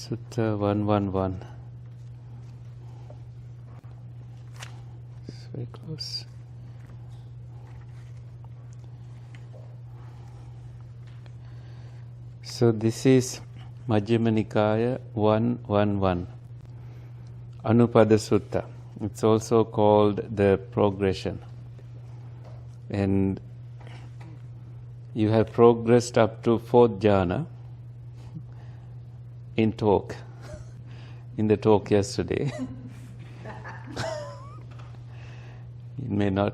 Sutta 111. It's very close. So this is Majjhima Nikaya 111, Anupada Sutta. It's also called the progression. And you have progressed up to 4th jhana in the talk yesterday. It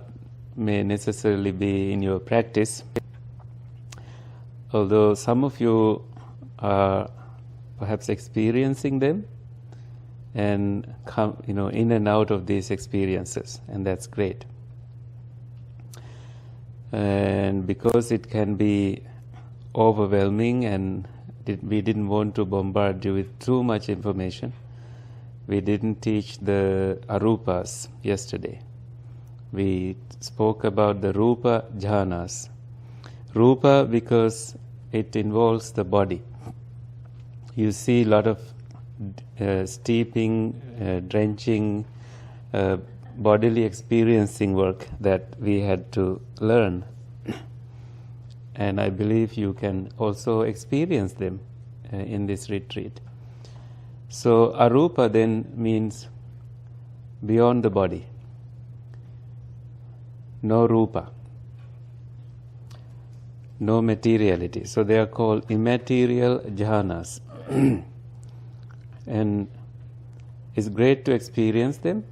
may necessarily be in your practice, although some of you are perhaps experiencing them and come, in and out of these experiences, and that's great. And because it can be overwhelming and we didn't want to bombard you with too much information, we didn't teach the arupas yesterday. We spoke about the rupa jhanas. Rupa because it involves the body. You see a lot of steeping, drenching, bodily experiencing work that we had to learn. And I believe you can also experience them in this retreat. So arupa then means beyond the body. No rupa. No materiality. So they are called immaterial jhanas. And it's great to experience them,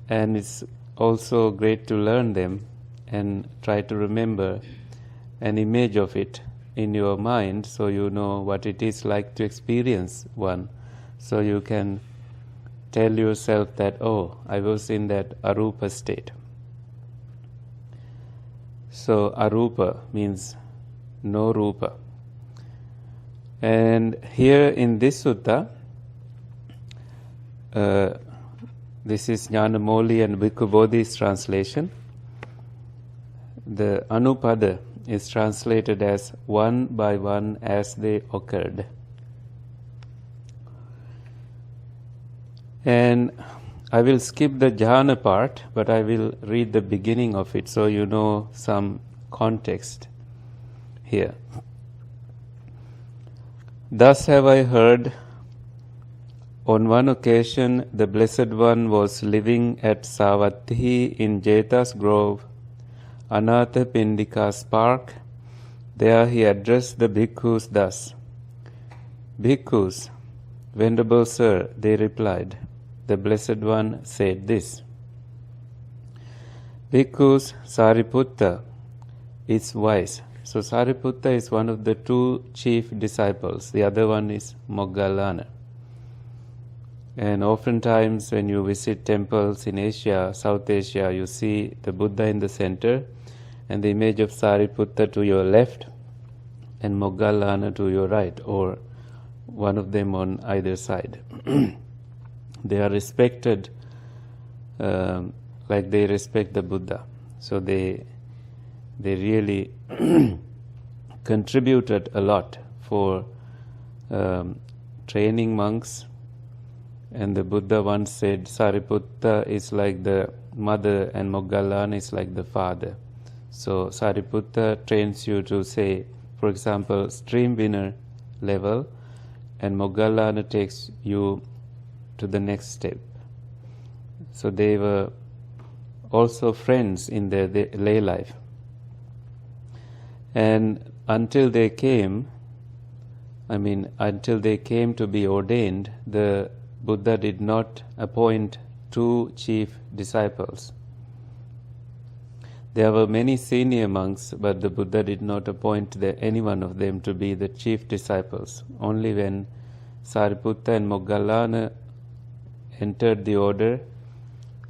and it's also great to learn them and try to remember an image of it in your mind so you know what it is like to experience one. So you can tell yourself that, oh, I was in that arupa state. So arupa means no rupa. And here in this sutta, this is Jnanamoli and Bhikkhu Bodhi's translation. The anupada is translated as one by one as they occurred. And I will skip the jhana part, but I will read the beginning of it so you know some context here. Thus have I heard, on one occasion the Blessed One was living at Savatthi in Jeta's Grove, Anatha Pindika's park. There he addressed the bhikkhus thus. Bhikkhus, Venerable Sir, they replied. The Blessed One said this. Bhikkhus, Sariputta is wise. So Sariputta is one of the two chief disciples. The other one is Moggallana. And oftentimes when you visit temples in Asia, South Asia, you see the Buddha in the center and the image of Sariputta to your left and Moggallana to your right, or one of them on either side. They are respected like they respect the Buddha. So they really contributed a lot for training monks. And the Buddha once said, Sariputta is like the mother and Moggallana is like the father. So Sariputta trains you to say, for example, stream winner level, and Moggallana takes you to the next step. So they were also friends in their lay life. And until they came to be ordained, the Buddha did not appoint two chief disciples. There were many senior monks, but the Buddha did not appoint any one of them to be the chief disciples. Only when Sariputta and Moggallana entered the order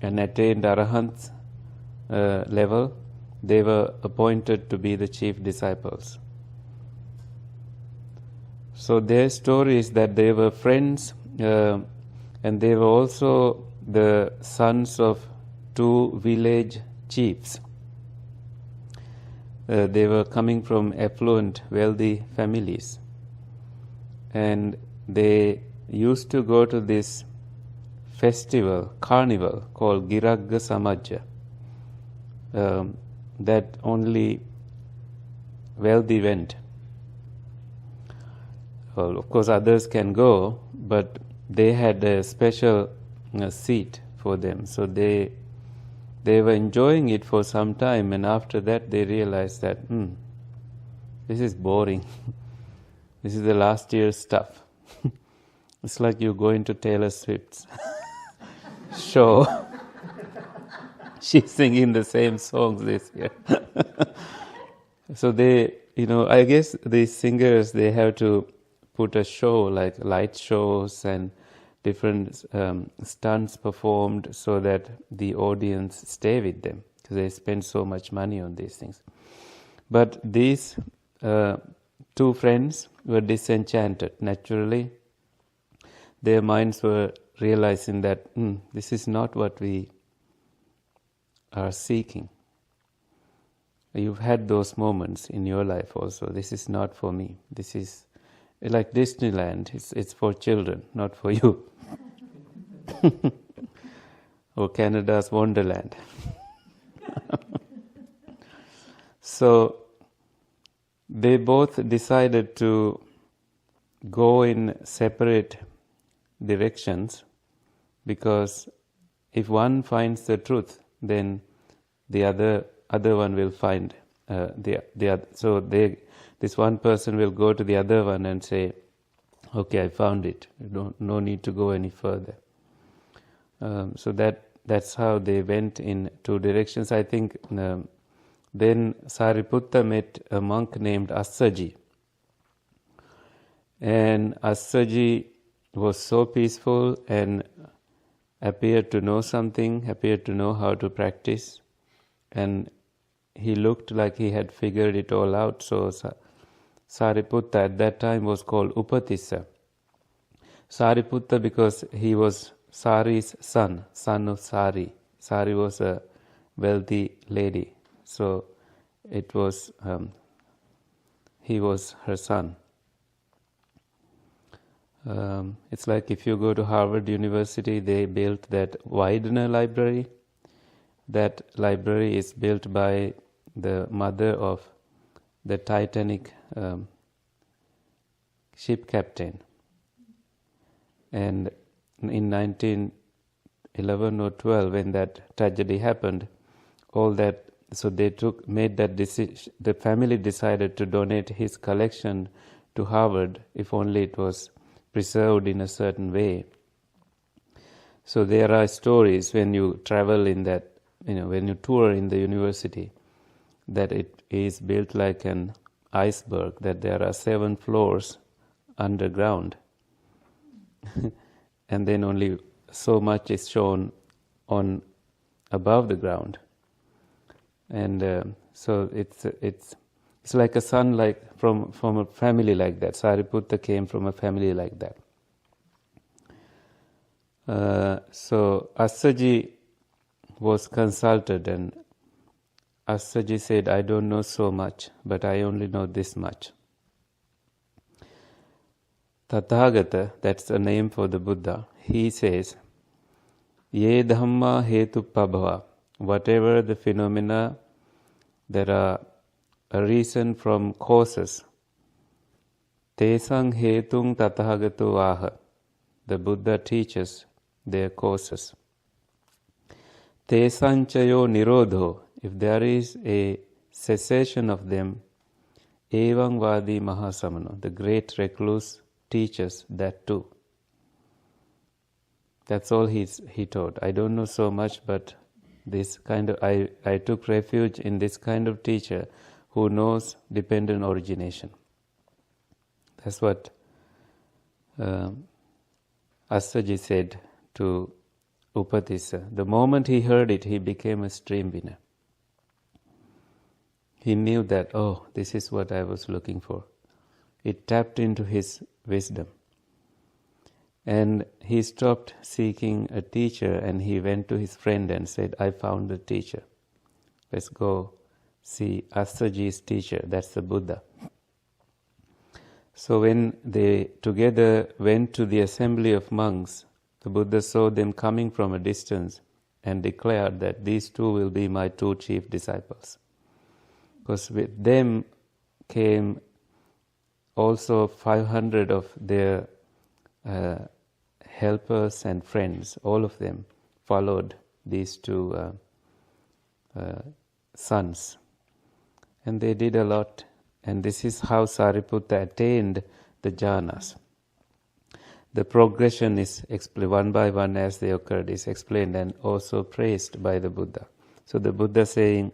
and attained Arahant's level, they were appointed to be the chief disciples. So their story is that they were friends, and they were also the sons of two village chiefs. They were coming from affluent, wealthy families. And they used to go to this festival, carnival called Giragga Samajja, that only wealthy went. Well, of course, others can go, but they had a special seat for them. So they were enjoying it for some time, and after that they realized that, this is boring. This is the last year's stuff. It's like you go into Taylor Swift's show. She's singing the same songs this year. So they, I guess these singers, they have to put a show, like light shows and different stunts performed so that the audience stay with them, because they spend so much money on these things. But these two friends were disenchanted. Naturally, their minds were realizing that this is not what we are seeking. You've had those moments in your life also. This is not for me. This is like Disneyland. It's for children, not for you. Or Canada's Wonderland. So they both decided to go in separate directions, because if one finds the truth, then the other one will find the other. So this one person will go to the other one and say, "Okay, I found it. No need to go any further." So that's how they went in two directions. I think then Sariputta met a monk named Assaji, and Assaji was so peaceful and appeared to know something, appeared to know how to practice, and he looked like he had figured it all out. So Sariputta at that time was called Upatissa. Sariputta because he was Sari's son of Sari. Sari was a wealthy lady, so it was he was her son. It's like if you go to Harvard University, they built that Widener Library. That library is built by the mother of the Titanic ship captain. And in 1911 or 12, when that tragedy happened, all that, so they made that decision. The family decided to donate his collection to Harvard, if only it was preserved in a certain way. So there are stories when you travel in that, when you tour in the university, that it is built like an iceberg, that there are 7 floors underground, and then only so much is shown on above the ground. And so it's like a son, like from a family like that. Sariputta came from a family like that. So Assaji was consulted, and Assaji said, "I don't know so much, but I only know this much." Tathagata, that's the name for the Buddha, he says, "Ye Dhamma hetupabhava," whatever the phenomena, there are a reason from causes. Tesang hetung tathagato aha. The Buddha teaches their causes. Tesanchayo nirodho. If there is a cessation of them, evang vadi mahasamano. The great recluse teaches that too. That's all he taught. I don't know so much, but this kind of I took refuge in this kind of teacher who knows dependent origination. That's what Assaji said to Upatissa. The moment he heard it, he became a stream winner. He knew that, this is what I was looking for. It tapped into his wisdom. And he stopped seeking a teacher, and he went to his friend and said, "I found a teacher. Let's go see Assaji's teacher." That's the Buddha. So when they together went to the assembly of monks, the Buddha saw them coming from a distance and declared that these two will be my two chief disciples. Because with them came also 500 of their helpers and friends. All of them followed these two sons. And they did a lot. And this is how Sariputta attained the jhanas. The progression is explained one by one as they occurred, is explained and also praised by the Buddha. So the Buddha saying,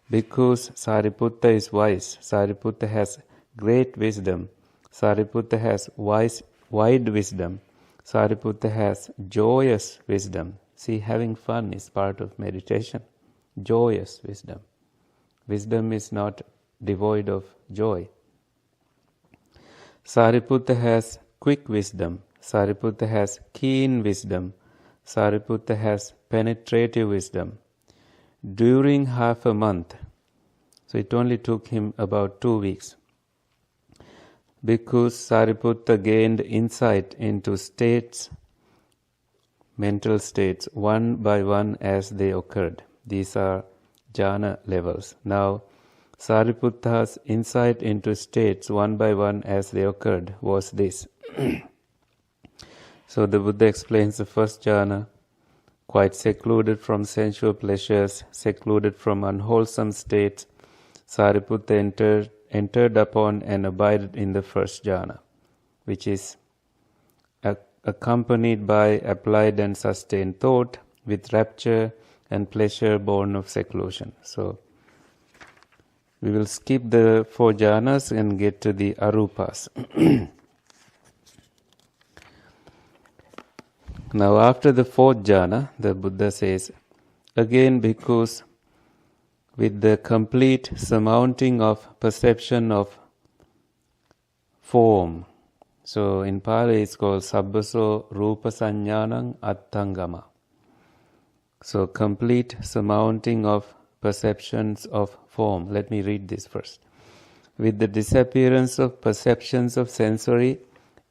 because Sariputta is wise, Sariputta has great wisdom, Sariputta has wide wisdom, Sariputta has joyous wisdom. See, having fun is part of meditation. Joyous wisdom. Wisdom is not devoid of joy. Sariputta has quick wisdom. Sariputta has keen wisdom. Sariputta has penetrative wisdom. During half a month, so it only took him about 2 weeks, because Sariputta gained insight into states, mental states, one by one as they occurred. These are jhana levels. Now, Sariputta's insight into states one by one as they occurred was this. So the Buddha explains the first jhana, quite secluded from sensual pleasures, secluded from unwholesome states, Sariputta entered upon and abided in the first jhana, which is accompanied by applied and sustained thought with rapture and pleasure born of seclusion. So we will skip the 4 jhanas and get to the arupas. Now after the 4th jhana, the Buddha says, again because with the complete surmounting of perception of form, so in Pali it's called sabbaso rupa sannyanang attangama. So complete surmounting of perceptions of form. Let me read this first. With the disappearance of perceptions of sensory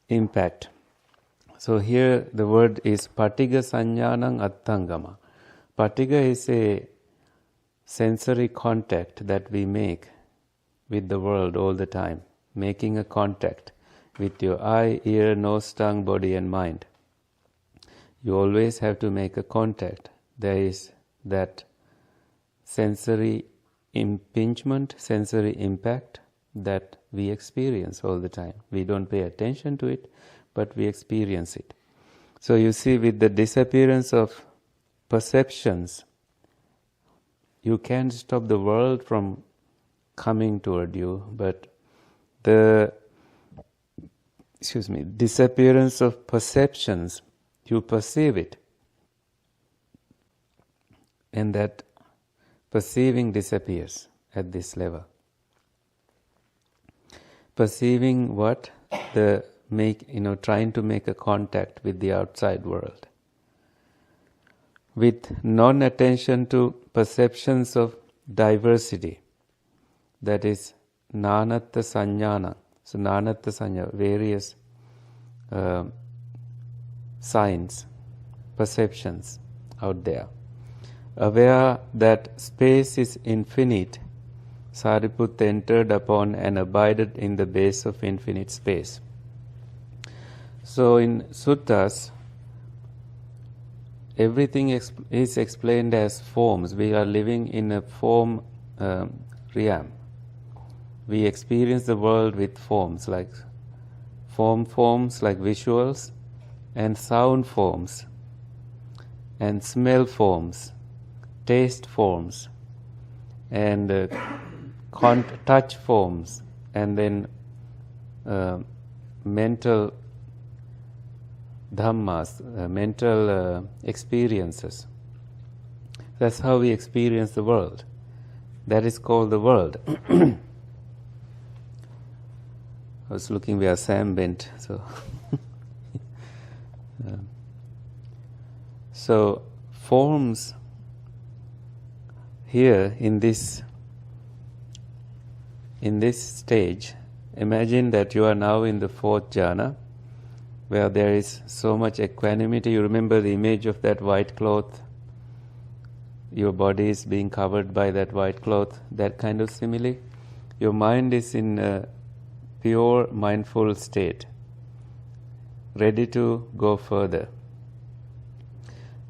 impact. So here the word is patigha sannyanang attangama. Patigha is a sensory contact that we make with the world all the time. Making a contact with your eye, ear, nose, tongue, body and mind. You always have to make a contact. There is that sensory impingement, sensory impact that we experience all the time. We don't pay attention to it, but we experience it. So you see, with the disappearance of perceptions, you can't stop the world from coming toward you, but the disappearance of perceptions, you perceive it. And that perceiving disappears at this level. Perceiving what? Trying to make a contact with the outside world. With non-attention to perceptions of diversity, that is nanatta sannyana. So nanatta sanya, various signs, perceptions out there. Aware that space is infinite, Sariputta entered upon and abided in the base of infinite space. So in suttas, everything is explained as forms. We are living in a form realm. We experience the world with forms like forms like visuals, and sound forms, and smell forms, taste forms, and touch forms, and then mental dhammas, mental experiences. That's how we experience the world. That is called the world. I was looking where Sam went, so so forms here in this stage, imagine that you are now in the fourth jhana, where there is so much equanimity. You remember the image of that white cloth, your body is being covered by that white cloth, that kind of simile. Your mind is in a pure mindful state, ready to go further.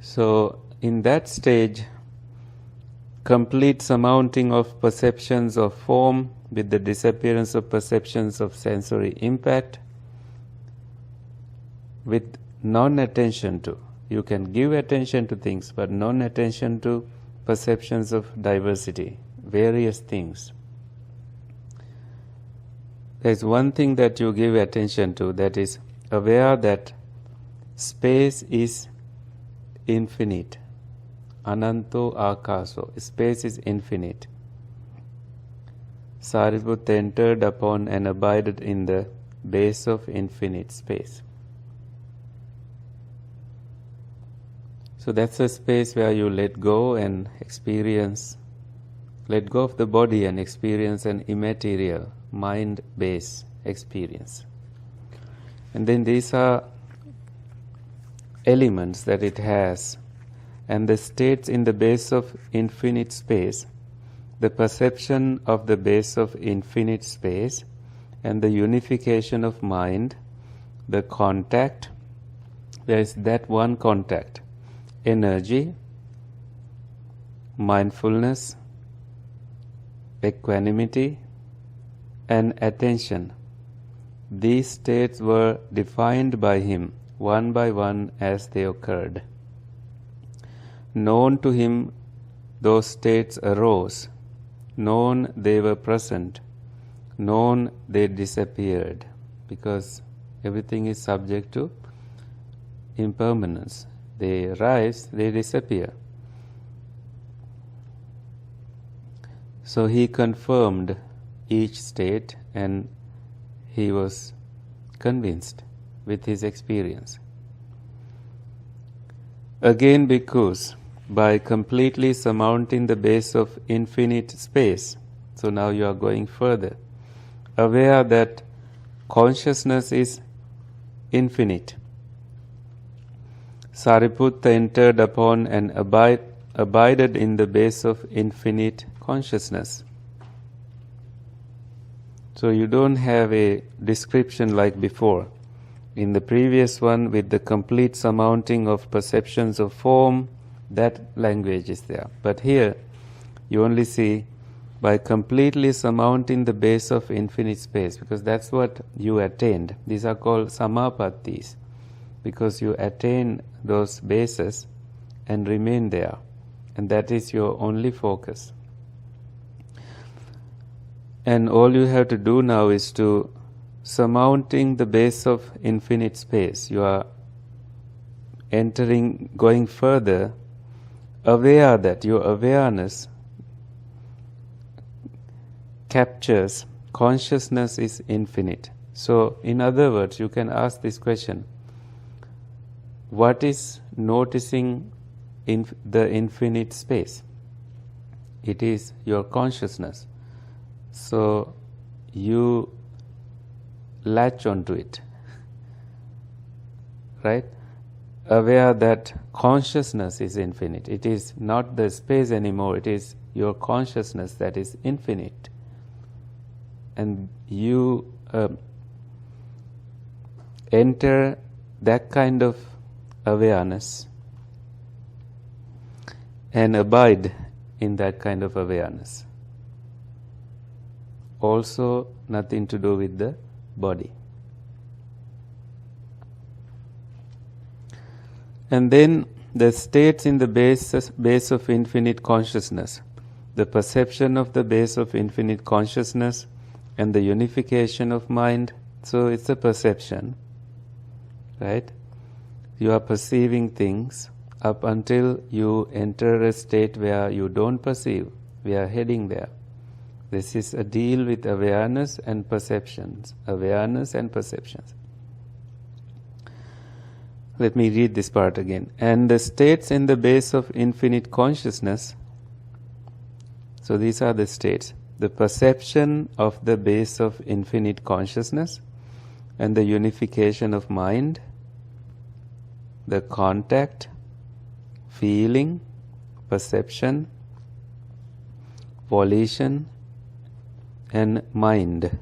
So in that stage, complete surmounting of perceptions of form with the disappearance of perceptions of sensory impact, with non-attention to. You can give attention to things, but non-attention to perceptions of diversity, various things. There is one thing that you give attention to, that is aware that space is infinite. Ananto akaso. Space is infinite. Sariputta entered upon and abided in the base of infinite space. So that's a space where you let go and experience, let go of the body and experience an immaterial, mind-based experience. And then these are elements that it has, and the states in the base of infinite space, the perception of the base of infinite space, and the unification of mind, the contact, there is that one contact, energy, mindfulness, equanimity, and attention. These states were defined by him one by one as they occurred. Known to him, those states arose. Known, they were present. Known, they disappeared, because everything is subject to impermanence. They arise, they disappear. So he confirmed each state, and he was convinced with his experience. Again, bhikkhus, by completely surmounting the base of infinite space, so now you are going further, aware that consciousness is infinite. Sariputta entered upon and abided in the base of infinite consciousness. So you don't have a description like before. In the previous one, with the complete surmounting of perceptions of form, that language is there. But here, you only see by completely surmounting the base of infinite space, because that's what you attained. These are called samapattis, because you attain those bases and remain there, and that is your only focus. And all you have to do now is to surmounting the base of infinite space. You are entering, going further, aware that your awareness captures consciousness is infinite. So, in other words, you can ask this question: what is noticing in the infinite space? It is your consciousness. So, you latch onto it, right? Aware that consciousness is infinite. It is not the space anymore, it is your consciousness that is infinite. And you enter that kind of awareness and abide in that kind of awareness. Also, nothing to do with the body. And then the states in the base of infinite consciousness, the perception of the base of infinite consciousness, and the unification of mind. So it's a perception, right? You are perceiving things up until you enter a state where you don't perceive. We are heading there. This is a deal with awareness and perceptions. Awareness and perceptions. Let me read this part again. And the states in the base of infinite consciousness, so these are the states. the perception of the base of infinite consciousness and the unification of mind, the contact, feeling, perception, volition, and mind.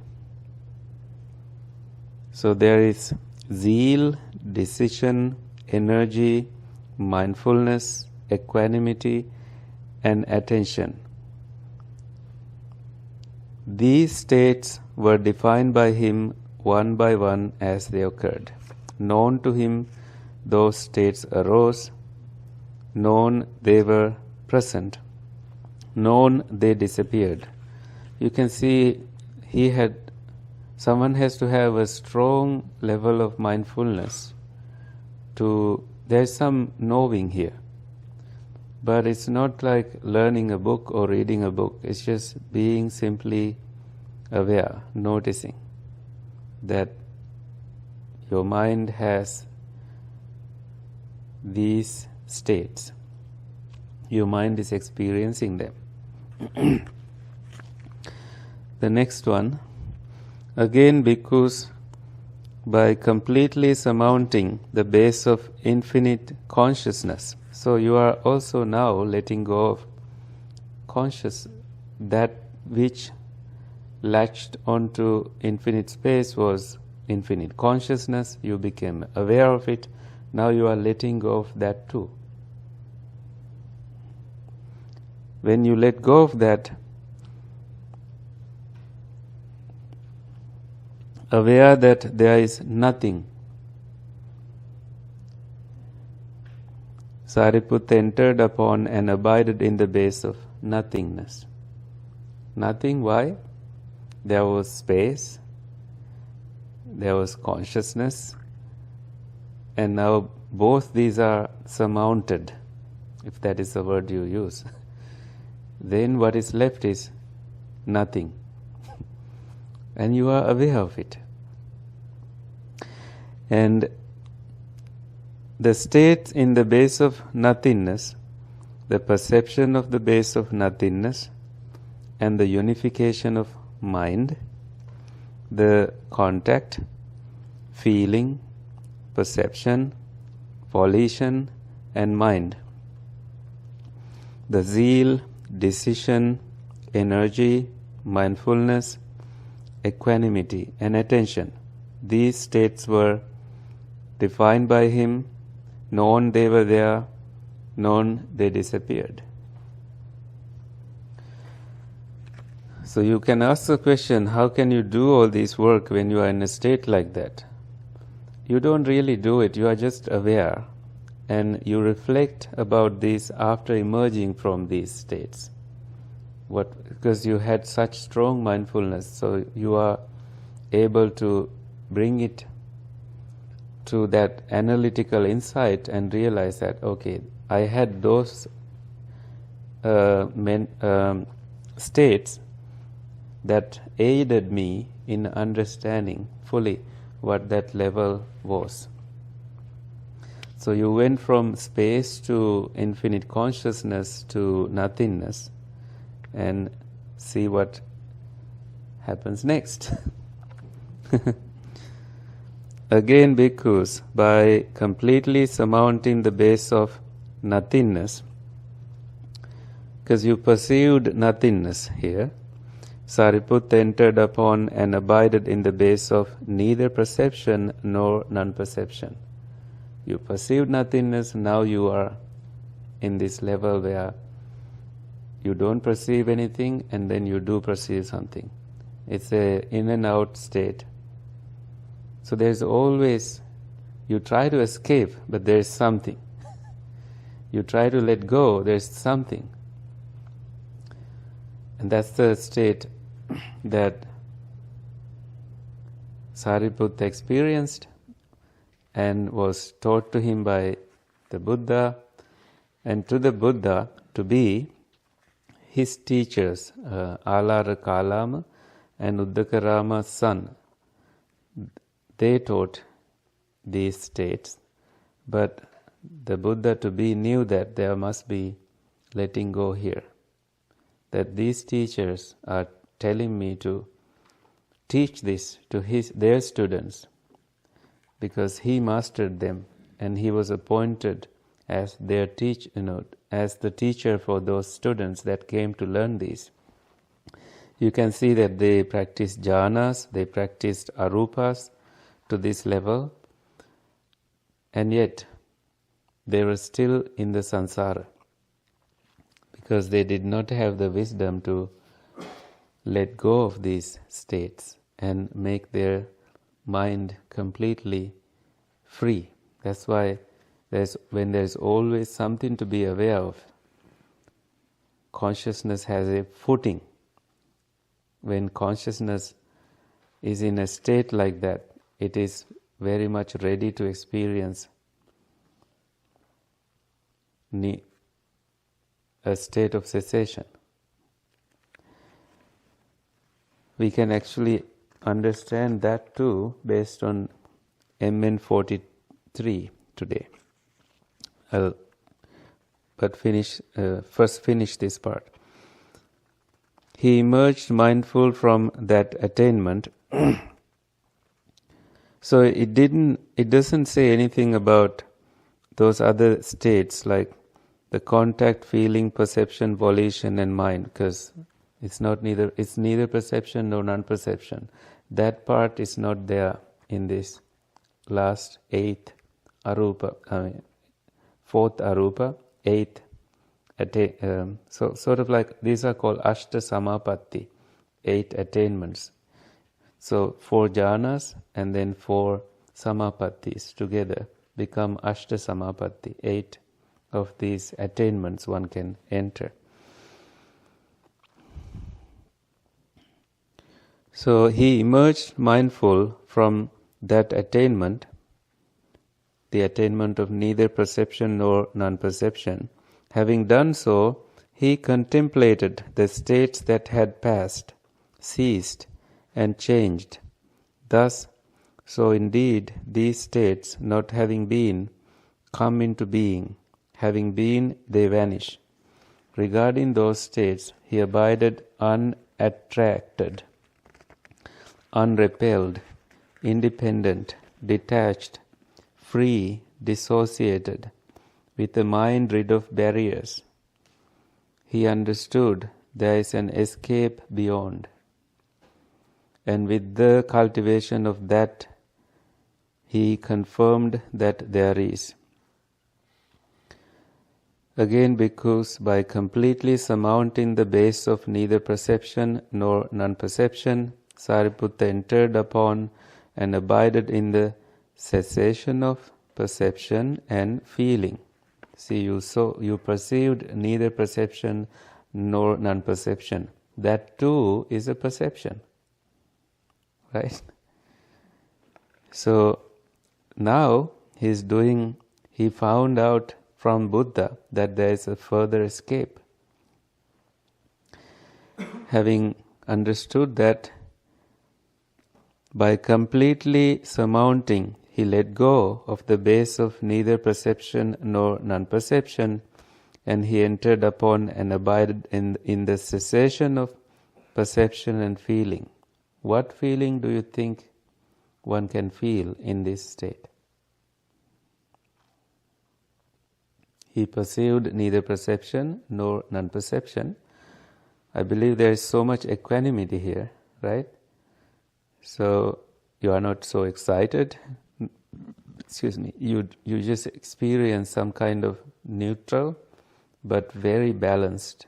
So there is zeal, decision, energy, mindfulness, equanimity, and attention. These states were defined by him one by one as they occurred. Known to him, those states arose. Known, they were present. Known, they disappeared. You can see someone has to have a strong level of mindfulness there's some knowing here. But it's not like learning a book or reading a book. It's just being simply aware, noticing that your mind has these states. Your mind is experiencing them. The next one, again, bhikkhus, by completely surmounting the base of infinite consciousness. So you are also now letting go of that which latched onto infinite space was infinite consciousness. You became aware of it. Now you are letting go of that too. When you let go of that, aware that there is nothing, Sariputta entered upon and abided in the base of nothingness. Nothing, why? There was space, there was consciousness, and now both these are surmounted, if that is the word you use. Then what is left is nothing. And you are aware of it. And the state in the base of nothingness, the perception of the base of nothingness, and the unification of mind, the contact, feeling, perception, volition, and mind, the zeal, decision, energy, mindfulness, equanimity, and attention. These states were defined by him. Known, they were there. Known, they disappeared. So you can ask the question, how can you do all this work when you are in a state like that? You don't really do it, you are just aware. And you reflect about this after emerging from these states. Because you had such strong mindfulness, so you are able to bring it to that analytical insight and realize that, okay, I had those states that aided me in understanding fully what that level was. So you went from space to infinite consciousness to nothingness, and see what happens next. Again, bhikkhus, by completely surmounting the base of nothingness, because you perceived nothingness here, Sariputta entered upon and abided in the base of neither perception nor non-perception. You perceived nothingness, now you are in this level where you don't perceive anything and then you do perceive something. It's a in and out state. So there's always, you try to escape, but there's something. You try to let go, there's something. And that's the state that Sariputta experienced and was taught to him by the Buddha, and to the Buddha to be his teachers, Alara Kalama and Uddakarama's son. They taught these states, but the Buddha to be knew that there must be letting go here. That these teachers are telling me to teach this to their students, because he mastered them and he was appointed as their as the teacher for those students that came to learn these. You can see that they practiced jhanas, they practiced arupas to this level, and yet they were still in the samsara because they did not have the wisdom to let go of these states and make their mind completely free. That's why when there's always something to be aware of, consciousness has a footing. When consciousness is in a state like that, it is very much ready to experience a state of cessation. We can actually understand that too based on MN 43 today. But first finish this part. He emerged mindful from that attainment. So it doesn't say anything about those other states like the contact, feeling, perception, volition, and mind, because it's neither perception nor non-perception. That part is not there in this last fourth arupa, eighth. So sort of like these are called ashta samapatti, 8 attainments. So 4 jhanas and then 4 samapattis together become ashta samapatti, 8 of these attainments one can enter. So he emerged mindful from that attainment, the attainment of neither perception nor non-perception. Having done so, he contemplated the states that had passed, ceased, and changed. Thus, so indeed, these states, not having been, come into being. Having been, they vanish. Regarding those states, he abided unattracted, unrepelled, independent, detached, free, dissociated, with a mind rid of barriers. He understood there is an escape beyond, and with the cultivation of that, he confirmed that there is. Again, because by completely surmounting the base of neither perception nor non-perception, Sariputta entered upon and abided in the cessation of perception and feeling. See, you perceived neither perception nor non-perception. That too is a perception, right? So now he found out from Buddha that there is a further escape. Having understood that, by completely surmounting, he let go of the base of neither perception nor non-perception, and he entered upon and abided in the cessation of perception and feeling. What feeling do you think one can feel in this state? He perceived neither perception nor non-perception. I believe there is so much equanimity here, right? So you are not so excited. You just experience some kind of neutral but very balanced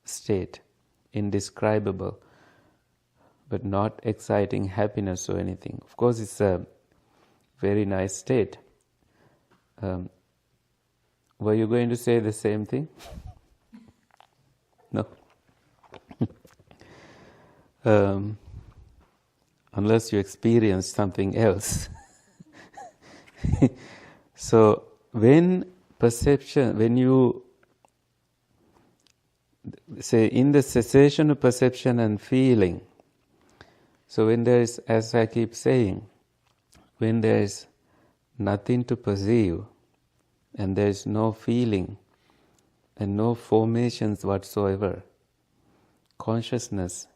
state, indescribable, but not exciting happiness or anything. Of course, it's a very nice state. Were you going to say the same thing? No. Unless you experience something else. So when you say in the cessation of perception and feeling, so when there is, as I keep saying, when there is nothing to perceive and there is no feeling and no formations whatsoever, consciousness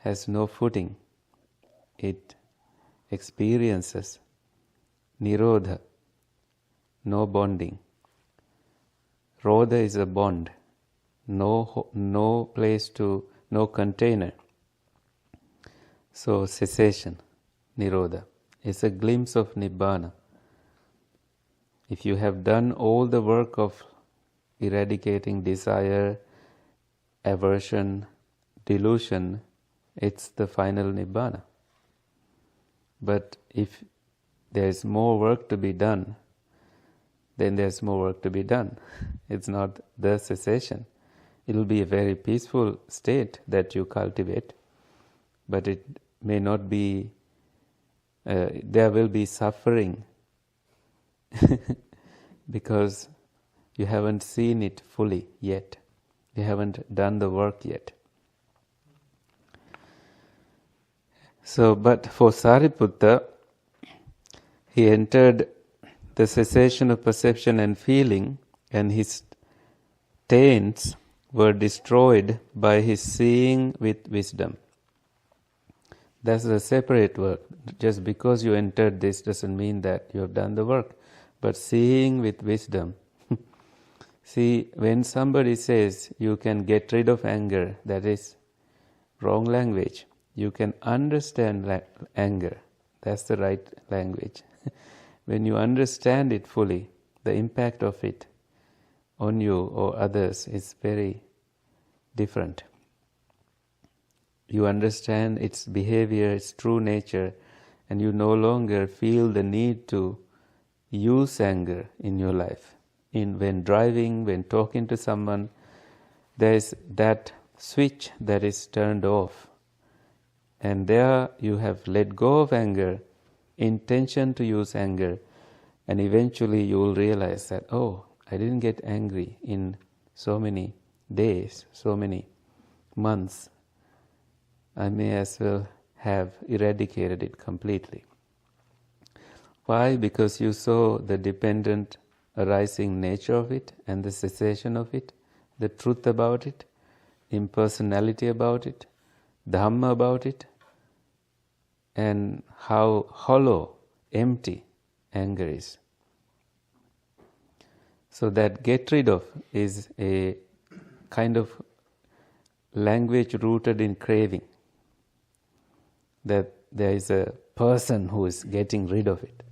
has no footing. It experiences Nirodha, no bonding. Rodha is a bond, no place to, no container. So cessation, Nirodha, is a glimpse of Nibbana. If you have done all the work of eradicating desire, aversion, delusion, it's the final Nibbana. But if there's more work to be done, then there's more work to be done. It's not the cessation. It will be a very peaceful state that you cultivate, but it may not be, there will be suffering because you haven't seen it fully yet. You haven't done the work yet. So, but for Sariputta, he entered the cessation of perception and feeling, and his taints were destroyed by his seeing with wisdom. That's a separate work. Just because you entered this doesn't mean that you have done the work. But seeing with wisdom. See, when somebody says you can get rid of anger, that is wrong language. You can understand anger. That's the right language. When you understand it fully, the impact of it on you or others is very different. You understand its behavior, its true nature, and you no longer feel the need to use anger in your life. When driving, when talking to someone, there is that switch that is turned off. And there you have let go of anger, intention to use anger, and eventually you will realize that, oh, I didn't get angry in so many days, so many months. I may as well have eradicated it completely. Why? Because you saw the dependent arising nature of it and the cessation of it, the truth about it, impersonality about it, Dhamma about it, and how hollow, empty anger is. So that get rid of is a kind of language rooted in craving. That there is a person who is getting rid of it.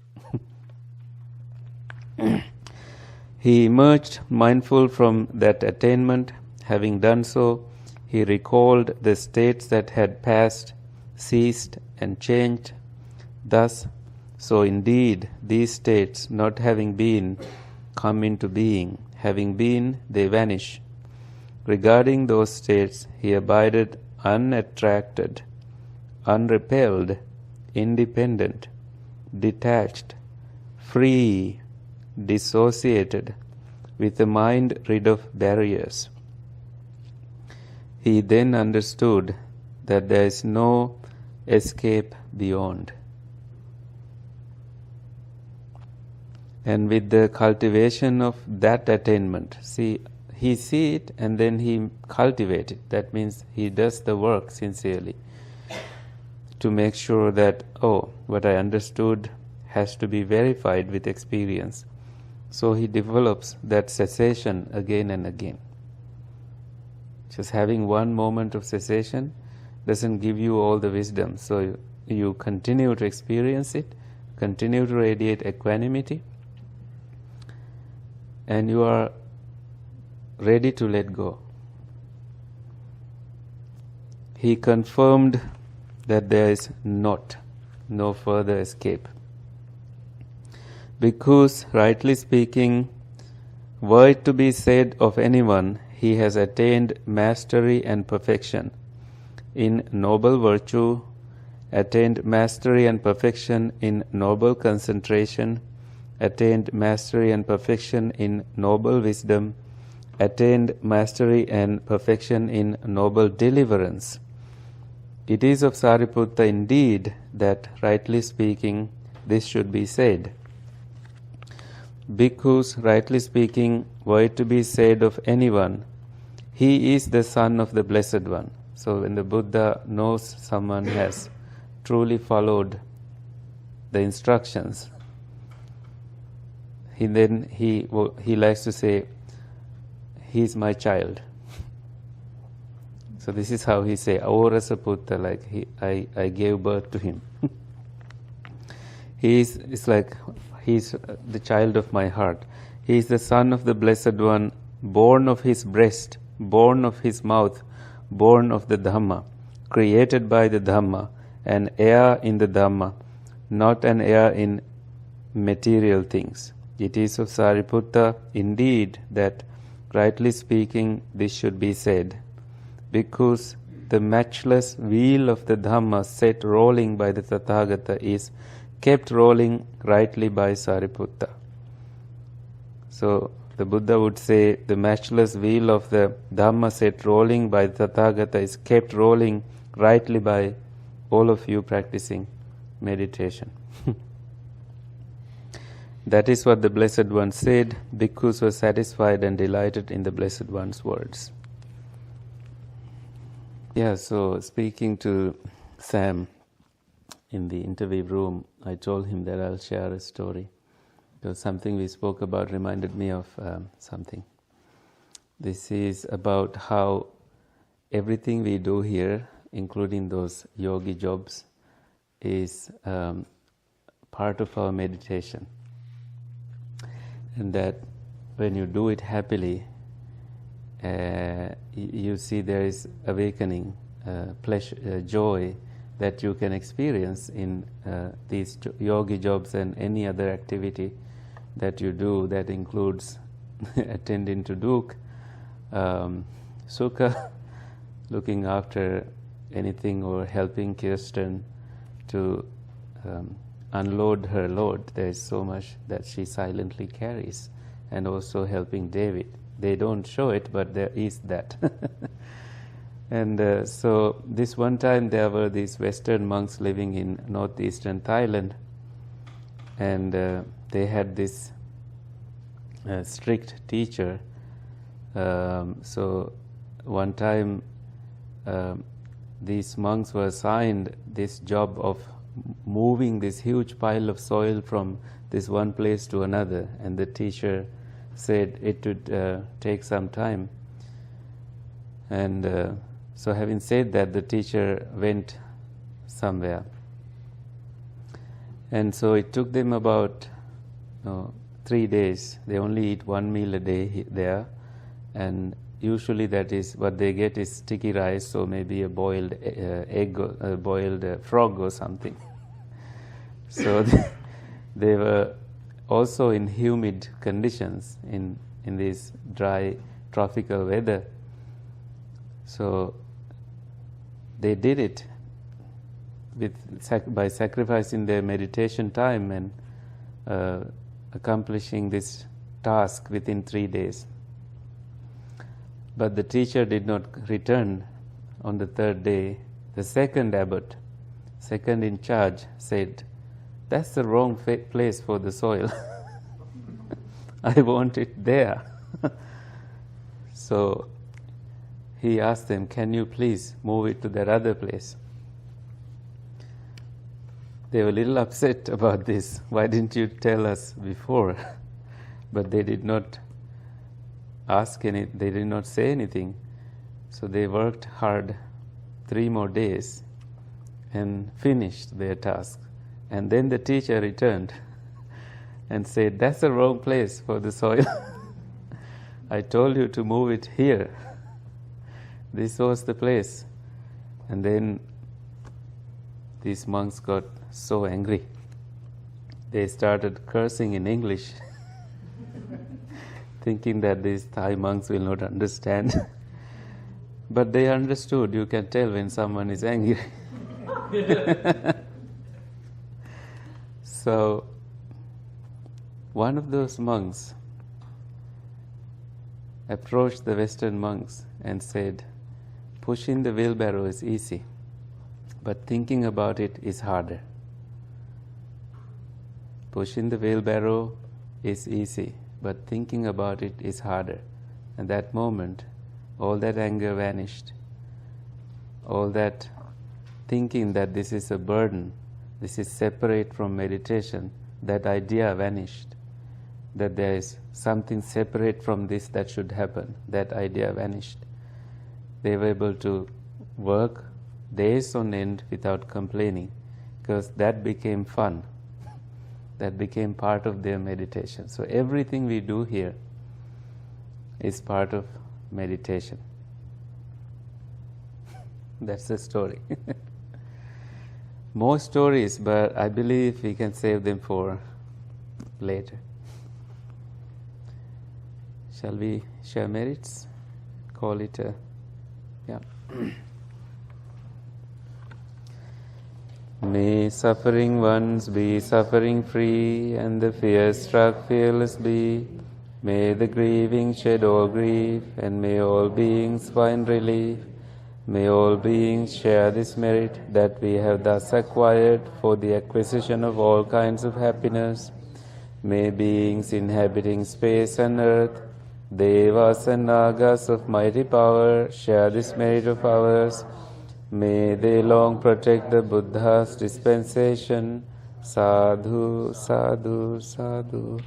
He emerged mindful from that attainment. Having done so, he recalled the states that had passed, ceased, and changed. Thus, so indeed, these states, not having been, come into being. Having been, they vanish. Regarding those states, he abided unattracted, unrepelled, independent, detached, free, dissociated, with a mind rid of barriers. He then understood that there is no escape beyond. And with the cultivation of that attainment, see, he sees it and then he cultivates it. That means he does the work sincerely to make sure that, oh, what I understood has to be verified with experience. So he develops that cessation again and again. Just having one moment of cessation doesn't give you all the wisdom. So you continue to experience it, continue to radiate equanimity, and you are ready to let go. He confirmed that there is no further escape. Because, rightly speaking, were it to be said of anyone, he has attained mastery and perfection in noble virtue, attained mastery and perfection in noble concentration, attained mastery and perfection in noble wisdom, attained mastery and perfection in noble deliverance. It is of Sariputta indeed that, rightly speaking, this should be said. Because, rightly speaking, were it to be said of anyone, he is the son of the Blessed One. So when the Buddha knows someone has truly followed the instructions, he likes to say, "He's my child." So this is how he say, "Avorasa Putta," like I gave birth to him. It's like he's the child of my heart. He is the son of the Blessed One, born of his breast, born of his mouth, born of the Dhamma, created by the Dhamma, an heir in the Dhamma, not an heir in material things. It is of Sariputta indeed that, rightly speaking, this should be said, because the matchless wheel of the Dhamma set rolling by the Tathagata is kept rolling rightly by Sariputta. So the Buddha would say the matchless wheel of the Dhamma set rolling by the Tathagata is kept rolling rightly by all of you practicing meditation. That is what the Blessed One said. Bhikkhus were satisfied and delighted in the Blessed One's words. Yeah, so speaking to Sam in the interview room, I told him that I'll share a story. Because something we spoke about reminded me of something. This is about how everything we do here, including those yogi jobs, is part of our meditation. And that when you do it happily, you see there is awakening, pleasure, joy that you can experience in these yogi jobs and any other activity that you do that includes attending to Duk, Sukha, looking after anything or helping Kirsten to unload her load. There is so much that she silently carries, and also helping David. They don't show it, but there is that. And so this one time there were these Western monks living in northeastern Thailand, and they had this strict teacher. So one time these monks were assigned this job of moving this huge pile of soil from this one place to another, and the teacher said it would take some time. And so having said that, the teacher went somewhere. And so it took them about 3 days. They only eat one meal a day there, and usually that is what they get is sticky rice or maybe a boiled egg, or boiled frog or something. So they were also in humid conditions in this dry tropical weather. So they did it by sacrificing their meditation time and accomplishing this task within 3 days. But the teacher did not return on the third day. The second abbot, second in charge, said, "That's the wrong place for the soil. I want it there." So he asked them, "Can you please move it to that other place?" They were a little upset about this. "Why didn't you tell us before?" But they did not they did not say anything. So they worked hard 3 more days and finished their task. And then the teacher returned and said, "That's the wrong place for the soil. I told you to move it here. This was the place." And then these monks got so angry. They started cursing in English, thinking that these Thai monks will not understand. But they understood. You can tell when someone is angry. So one of those monks approached the Western monks and said, "Pushing the wheelbarrow is easy, but thinking about it is harder. Pushing the wheelbarrow is easy, but thinking about it is harder." At that moment, all that anger vanished. all that thinking that this is a burden, this is separate from meditation, that idea vanished. That there is something separate from this that should happen, that idea vanished. They were able to work days on end without complaining, because that became fun. That became part of their meditation. So everything we do here is part of meditation. That's the story. More stories, but I believe we can save them for later. Shall we share merits? Call it a... Yeah. May suffering ones be suffering free, and the fear-struck fearless be. May the grieving shed all grief, and may all beings find relief. May all beings share this merit that we have thus acquired for the acquisition of all kinds of happiness. May beings inhabiting space and earth, Devas and Nagas of mighty power, share this merit of ours. May they long protect the Buddha's dispensation. Sadhu, sadhu, sadhu.